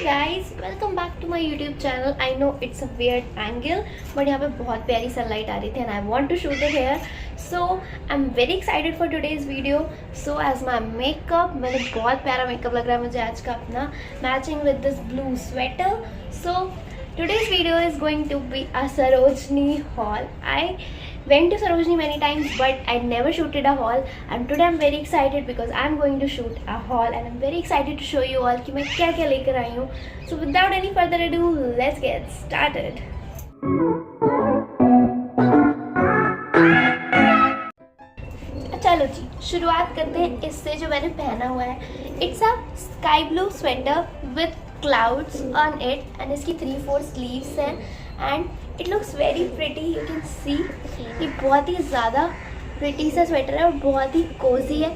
Guys, welcome back to my YouTube channel. I know it's a weird angle, but यहाँ पे बहुत प्यारी sunlight आ रही थी and I want to shoot it here. So I am very excited for today's video. So as my makeup, मैंने बहुत प्यारा मेकअप लग रहा है मुझे आज का अपना, matching with this blue sweater. So today's video is going to be a Sarojini haul. I went to Sarojini many times but I never shooted a haul, and today I'm very excited because I'm going to shoot a haul and I'm very excited to show you all कि मैं क्या क्या लेकर आई हूँ. So without any further ado, let's get started. चलो जी, शुरुआत करते हैं इससे जो मैंने पहना हुआ है. It's a sky blue sweater with clouds on it and इसकी 3/4 स्लीव्स हैं and it looks very pretty. You can सी ये बहुत ही ज़्यादा प्रिटी सा स्वेटर है और बहुत ही कोजी है.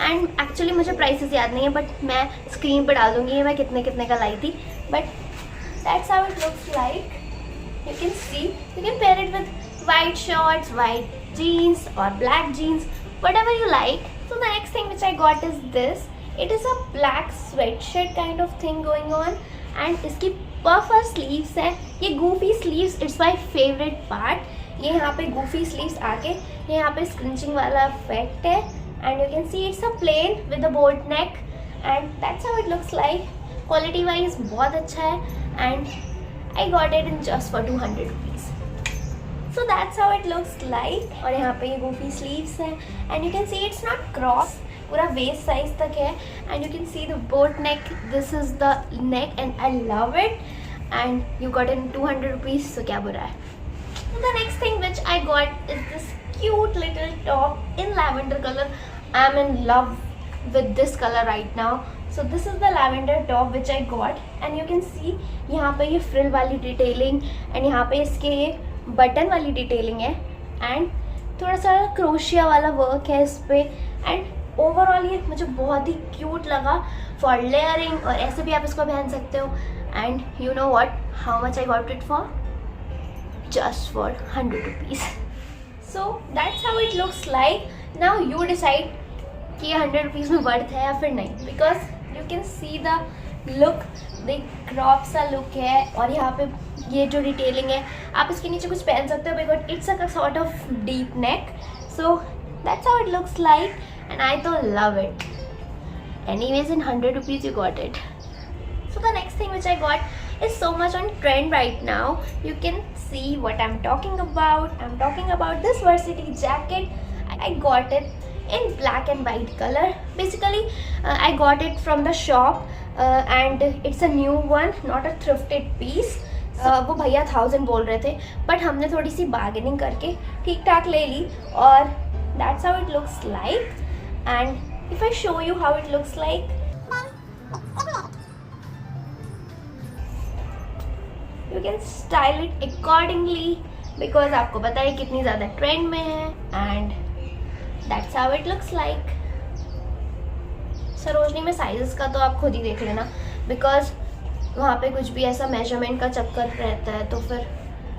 एंड एक्चुअली मुझे प्राइसेस याद नहीं है बट मैं स्क्रीन पर डाल दूँगी मैं कितने का लाई थी. But that's how it looks like. You can see, you can pair it with white shorts, white jeans और black jeans, whatever you like. So the next thing which I got is this. It is a black sweatshirt kind of thing going on and इसकी puffer sleeves है. ये goofy sleeves, it's my favorite part. ये यहाँ पे goofy sleeves आके ये यहाँ पे scrunching वाला effect है and you can see it's a plain with a boat neck and that's how it looks like. Quality wise बहुत अच्छा है and I got it in just for 200 rupees. So that's how it looks like. और यहाँ पे ये goofy sleeves हैं and you can see it's not cross, पूरा waist size तक है and you can see the boat neck. This is the neck and I love it and you got it in 200 rupees, so क्या बुरा है. So the next thing which I got is this cute little top in lavender color. I'm in love with this color right now. So this is the lavender top which I got and you can see यहाँ पे ये frill वाली detailing and यहाँ पे इसके ये button वाली detailing है एंड थोड़ा सा क्रोशिया वाला वर्क है इस पर. एंड ओवरऑल ये मुझे बहुत ही क्यूट लगा फॉर लेयरिंग और ऐसे भी आप इसको पहन सकते हो. And you know what, how much I got it for? Just for 100 rupees. So that's how it looks like. Now you decide कि ये 100 रुपीज़ में वर्थ है या फिर नहीं, because you can see the look, देख क्रॉप सा look है और यहाँ पे ये जो डिटेलिंग है आप इसके नीचे कुछ पहन सकते हो because it's a sort of deep neck. So that's how it looks like and I too love it. Anyways in 100 rupees you got it. So the next thing which I got is so much on trend right now. You can see what I'm talking about. I'm talking about this varsity jacket. I got it in black and white color. Basically I got it from the shop and it's a new one, not a thrifted piece. वो भैया 1000 बोल रहे थे but हमने थोड़ी सी bargaining करके ठीक ठाक ले ली और that's how it looks like. And if I show you how it looks like, you can style it accordingly because आपको पता है कितनी ज़्यादा ट्रेंड में है. And that's how it looks like. Sarojini में साइजेस का तो आप खुद ही देख लेना बिकॉज वहाँ पे कुछ भी ऐसा मेजरमेंट का चक्कर रहता है तो फिर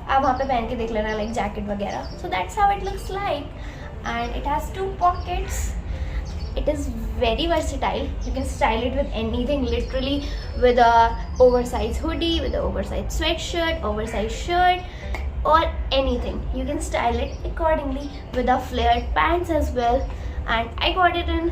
आप वहाँ पे पहन के देख लेना लाइक जैकेट वगैरह. सो that's how it looks like and it has 2 pockets. It is very versatile. You can style it with anything, literally with a oversized hoodie, with an oversized sweatshirt, oversized shirt or anything. You can style it accordingly with a flared pants as well. And I got it in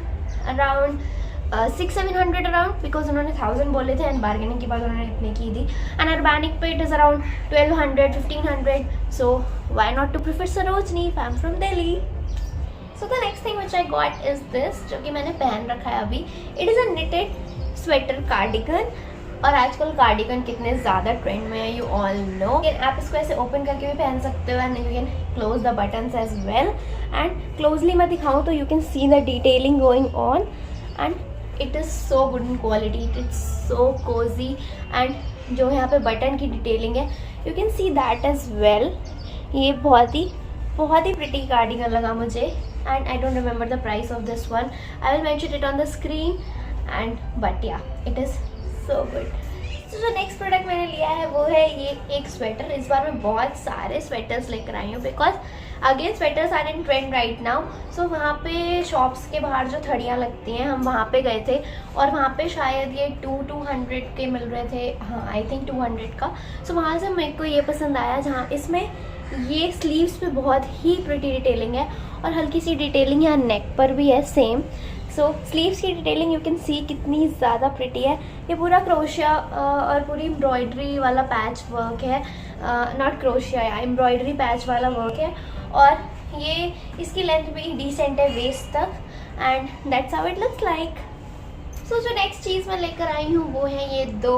around 600-700 around because उन्होंने 1000 बोले थे and bargaining के बाद उन्होंने इतने की थी. And Urbanic पे it is around 1200-1500. So why not to prefer Sarojini if I am from Delhi. So the next thing which I got is this, जो कि मैंने पहन रखा है अभी. It is a knitted sweater cardigan और आजकल कार्डिगन कितने ज़्यादा ट्रेंड में है, यू ऑल नो. आप इसको ऐसे ओपन करके भी पहन सकते हो and you can close the buttons as well. And closely मैं दिखाऊँ तो you can see the detailing going on and it is so good in quality. It is so cozy and जो यहाँ पे बटन की डिटेलिंग है you can see that as well. ये बहुत ही प्रिटी कार्डिगन लगा मुझे and I don't remember the price of this one. I will mention it on the screen and but या इट इज़ सो गुड. तो जो next product मैंने लिया है वो है ये एक स्वेटर. इस बार मैं बहुत सारे स्वेटर्स लेकर आई हूँ because again sweaters are in trend right now. So वहाँ पे शॉप्स के बाहर जो थड़ियाँ लगती हैं, हम वहाँ पे गए थे और वहाँ पे शायद ये 200 के मिल रहे थे, हाँ आई थिंक 200 का। सो वहाँ से मेरे को ये पसंद आया, जहाँ इसमें ये स्लीव्स पे बहुत ही प्रिटी डिटेलिंग है और हल्की सी डिटेलिंग यहाँ नेक पर भी है सेम। सो स्लीव्स की डिटेलिंग यू कैन सी कितनी ज़्यादा प्रिटी है। ये पूरा क्रोशिया और पूरी एम्ब्रॉयडरी वाला पैच वर्क है, नॉट क्रोशिया या एम्ब्रॉयडरी पैच वाला वर्क है। और ये इसकी लेंथ भी डिसेंट है वेस्ट तक, and that's how it looks like. So जो नेक्स्ट चीज़ मैं लेकर आई हूँ वो है ये 2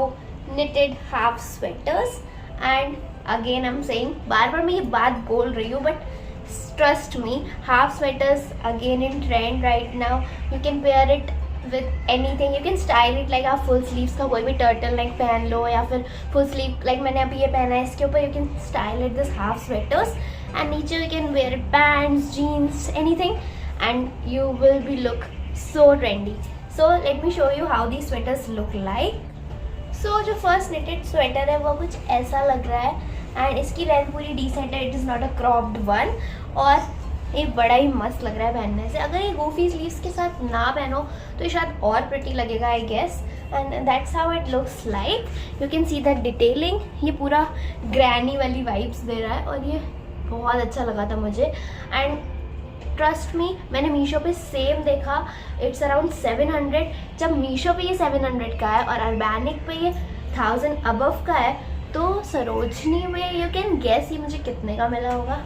knitted half sweaters. And again I am saying, बार बार मैं ये बात बोल रही हूँ, but trust me, half sweaters again in trend right now. You can pair it with anything. You can style it like आप full sleeves का कोई भी turtle neck पहन लो, या फिर full sleeve like मैंने अभी ये पहना है, इसके ऊपर you can style it this half sweaters, and नीचे you can wear it pants, jeans, anything, and you will be look so trendy. So let me show you how these sweaters look like. So जो first knitted sweater है वो कुछ ऐसा लग रहा है, and इसकी लेंथ पूरी डिसेंट है, it is not a cropped one, और ये बड़ा ही मस्त लग रहा है पहनने से। अगर ये गोफी स्लीव्स के साथ ना पहनो तो ये शायद और प्रिटी लगेगा I guess, and that's how it looks like. You can see that detailing, ये पूरा ग्रैनी वाली वाइब्स दे रहा है और ये बहुत अच्छा लगा था मुझे। एंड ट्रस्ट मी, मैंने मीशो पे सेम देखा, इट्स अराउंड 700। जब मीशो पे ये 700 का है और अर्बैनिक पे ये 1000 अबव का है, तो सरोजनी में यू कैन गेस ये मुझे कितने का मिला होगा?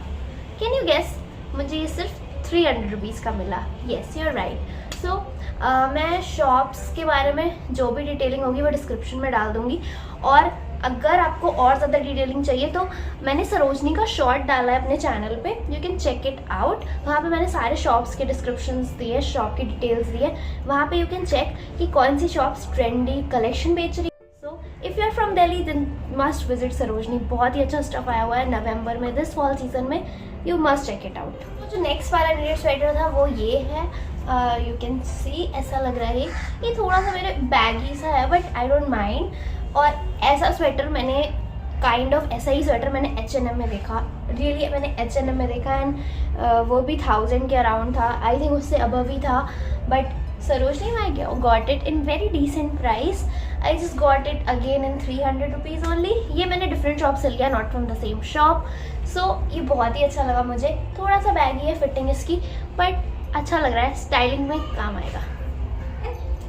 Can you guess? मुझे ये सिर्फ 300 रुपीज़ का मिला। Yes you are right. So मैं शॉप्स के बारे में जो भी डिटेलिंग होगी वो डिस्क्रिप्शन में डाल दूँगी, और अगर आपको और ज़्यादा डिटेलिंग चाहिए तो मैंने सरोजनी का शॉर्ट डाला है अपने चैनल पे, you can check it out. वहाँ पे मैंने सारे शॉप्स के डिस्क्रिप्शंस दिए, शॉप की डिटेल्स दी है, वहाँ पे यू कैन चेक कि कौन सी शॉप्स ट्रेंडी कलेक्शन बेच रही है। If you are from Delhi then must visit Sarojini, बहुत ही अच्छा स्टफ आया हुआ है नवंबर में, दिस फॉल सीजन में, you must check it out. तो जो नेक्स्ट वाला knitted स्वेटर था वो ये है, यू कैन सी ऐसा लग रहा है, ये थोड़ा सा मेरे बैगी सा है बट आई डोंट माइंड। और ऐसा स्वेटर मैंने काइंड ऑफ ऐसा ही स्वेटर मैंने H&M में देखा, रियली मैंने H&M में देखा, एंड वो भी 1000 के अराउंड था, आई थिंक उससे अबव ही था, बट सरोजनी में got it in very decent price. I just got it again in 300 rupees only. ये मैंने डिफरेंट शॉप से लिया, not from the same shop. So ये बहुत ही अच्छा लगा मुझे, थोड़ा सा बैगी है फिटिंग इसकी, बट अच्छा लग रहा है, स्टाइलिंग में काम आएगा।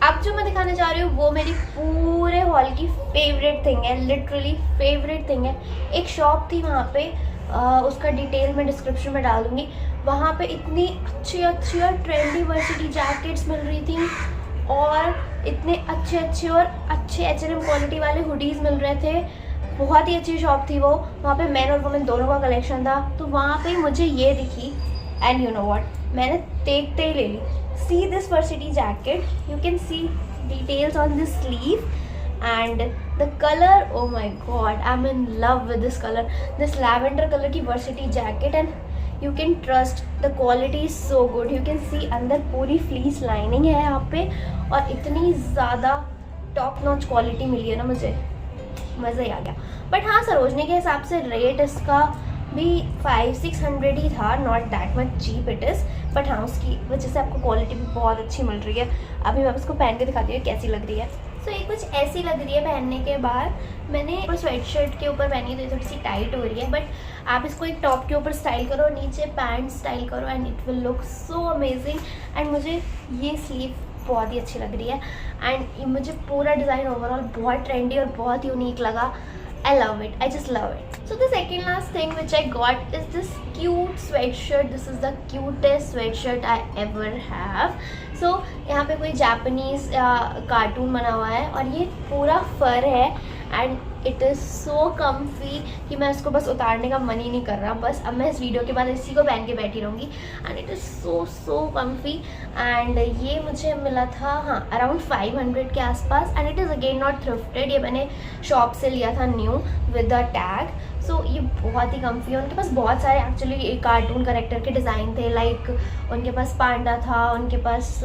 अब जो मैं दिखाने जा रही हूँ वो मेरी पूरे हॉल की फेवरेट थिंग है, लिटरली फेवरेट थिंग है। एक शॉप थी वहाँ पे, उसका डिटेल मैं डिस्क्रिप्शन में डाल दूँगी। वहाँ पे इतनी अच्छी अच्छी और ट्रेंडी वर्सिटी जैकेट्स मिल रही थी, और इतने अच्छे अच्छे और अच्छे H&M क्वालिटी वाले हुडीज़ मिल रहे थे। बहुत ही अच्छी शॉप थी वो, वहाँ पे मैन और वुमेन दोनों का कलेक्शन था। तो वहाँ पे मुझे ये दिखी, एंड यू नो व्हाट, मैंने देखते ही ले ली। See this varsity jacket, you can see details on this sleeve, and the color, oh my god, I'm in love with this color, this lavender color की varsity jacket, and you can trust the quality is so good. You can see अंदर पूरी fleece lining है यहाँ पे, और इतनी ज़्यादा top notch quality मिली है ना, मुझे मज़ा ही आ गया। बट हाँ, सरोजनी के हिसाब से रेट इसका भी 500-600 ही था, not that much cheap it is, but हाँ उसकी वजह से आपको क्वालिटी भी बहुत अच्छी मिल रही है। अभी मैं इसको पहन के दिखाती हूँ कैसी लग रही है। तो ये कुछ ऐसी लग रही है पहनने के बाद। मैंने स्वेट शर्ट के ऊपर पहनी है तो ये थोड़ी सी टाइट हो रही है, बट आप इसको एक टॉप के ऊपर स्टाइल करो, नीचे पैंट स्टाइल करो, and it will look so amazing. And मुझे ये स्लीव बहुत ही अच्छी लग रही है, एंड मुझे पूरा डिज़ाइन ओवरऑल बहुत ट्रेंडी और बहुत यूनिक लगा। I love it. I just love it. So the second last thing which I got is this cute sweatshirt. This is the cutest sweatshirt I ever have. So यहाँ पे कोई Japanese cartoon बना हुआ है और ये पूरा फर है, and it is so comfy कि मैं उसको बस उतारने का मन ही नहीं कर रहा। बस अब मैं इस वीडियो के बाद इसी को पहन के बैठी रहूँगी, and it is so comfy. And ये मुझे मिला था हाँ अराउंड 500 के आसपास, and it is again not thrifted, ये मैंने शॉप से लिया था new with the tag. So ये बहुत ही कम्फी है। उनके पास बहुत सारे एक्चुअली कार्टून कैरेक्टर के डिज़ाइन थे, लाइक उनके पास पांडा था, उनके पास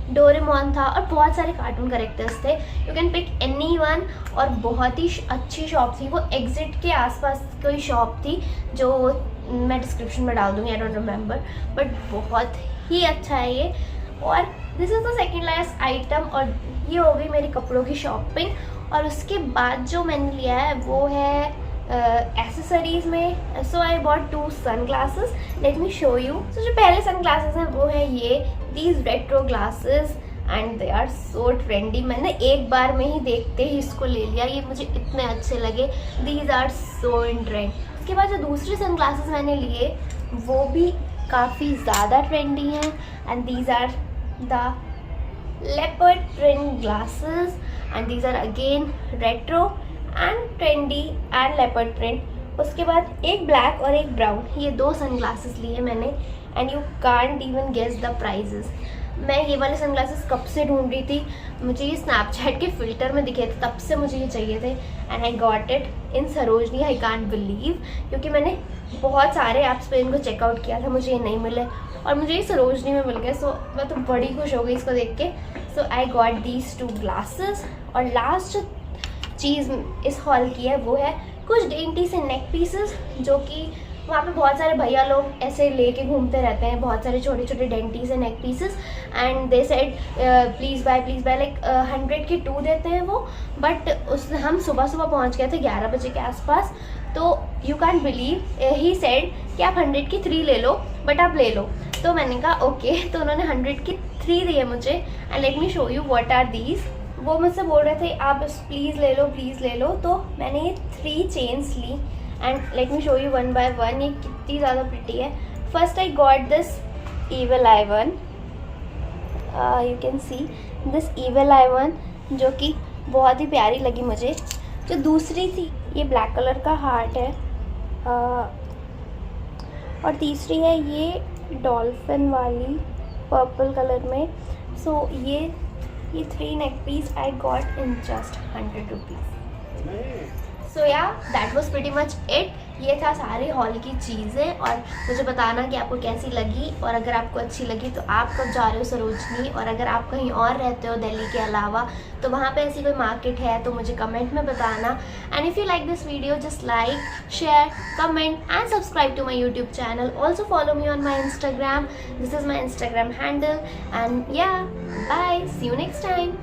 डोरेमोन था, और बहुत सारे कार्टून कैरेक्टर्स थे। You can pick any one, और बहुत ही अच्छी शॉप थी वो। एग्जिट के आसपास कोई शॉप थी जो मैं डिस्क्रिप्शन में डाल दूँगी, आई डोंट रिमेंबर, बट बहुत ही अच्छा है ये। और this is the second last item, और ये हो गई मेरी कपड़ों की शॉपिंग। और उसके बाद जो मैंने लिया है वो है एसेसरीज में। So I bought 2 sunglasses, let me show you. So जो पहले सन ग्लासेस हैं वो है ये, these retro glasses, and they are so trendy. मैंने एक बार में ही देखते ही इसको ले लिया, ये मुझे इतने अच्छे लगे, these are so in trend. उसके बाद जो दूसरे सन ग्लासेस मैंने लिए वो भी काफ़ी ज़्यादा ट्रेंडी हैं, and these are the leopard print glasses, and these are again retro and trendy and leopard print। उसके बाद एक ब्लैक और एक ब्राउन, ये 2 सन ग्लासेस लिए मैंने, and you can't even guess the prices. मैं ये वाले सन ग्लासेस कब से ढूंढ रही थी, मुझे ये स्नैपचैट के फिल्टर में दिखे थे, तब से मुझे ये चाहिए थे, and I got it in Sarojini. I can't believe, क्योंकि मैंने बहुत सारे ऐप्स पे इनको चेकआउट किया था, मुझे ये नहीं मिले और मुझे ये सरोजनी में मिल गए। सो मैं तो बड़ी खुश हो गई इसको देख के। सो आई गॉट दीज 2 ग्लासेस। और लास्ट चीज़ इस हॉल की है वो है कुछ डेंटी से नेक पीसेस, जो कि वहाँ पे बहुत सारे भैया लोग ऐसे लेके घूमते रहते हैं, बहुत सारे छोटे छोटे डेंटी से neck pieces, and they said please buy like 100 के 2 देते हैं वो। बट हम सुबह सुबह पहुँच गए थे 11 बजे के आसपास, तो you can believe he said कि आप 100 की 3 ले लो, बट आप ले लो। तो मैंने कहा ओके, तो उन्होंने 100 की 3 दिए मुझे, and let me show you what are these. वो मुझसे बोल रहे थे आप प्लीज़ ले लो, प्लीज़ ले लो। तो मैंने ये 3 चेन्स ली, and let me show you one by one ये कितनी ज़्यादा प्रिटी है। First I got this evil eye one, you can see this evil eye one, जो कि बहुत ही प्यारी लगी मुझे। जो दूसरी थी ये ब्लैक कलर का हार्ट है, और तीसरी है ये डॉल्फिन वाली पर्पल कलर में। सो ये 3 neck piece I got in just 100 rupees. So yeah that was pretty much it. ये था सारे हॉल की चीज़ें, और मुझे बताना कि आपको कैसी लगी, और अगर आपको अच्छी लगी तो आप कब जा रहे हो सरोजनी, और अगर आप कहीं और रहते हो दिल्ली के अलावा तो वहाँ पे ऐसी कोई मार्केट है तो मुझे कमेंट में बताना। And if you like this video just like, share, comment and subscribe to my YouTube channel. Also follow me on my Instagram, this is my Instagram handle, and yeah bye, see you next time.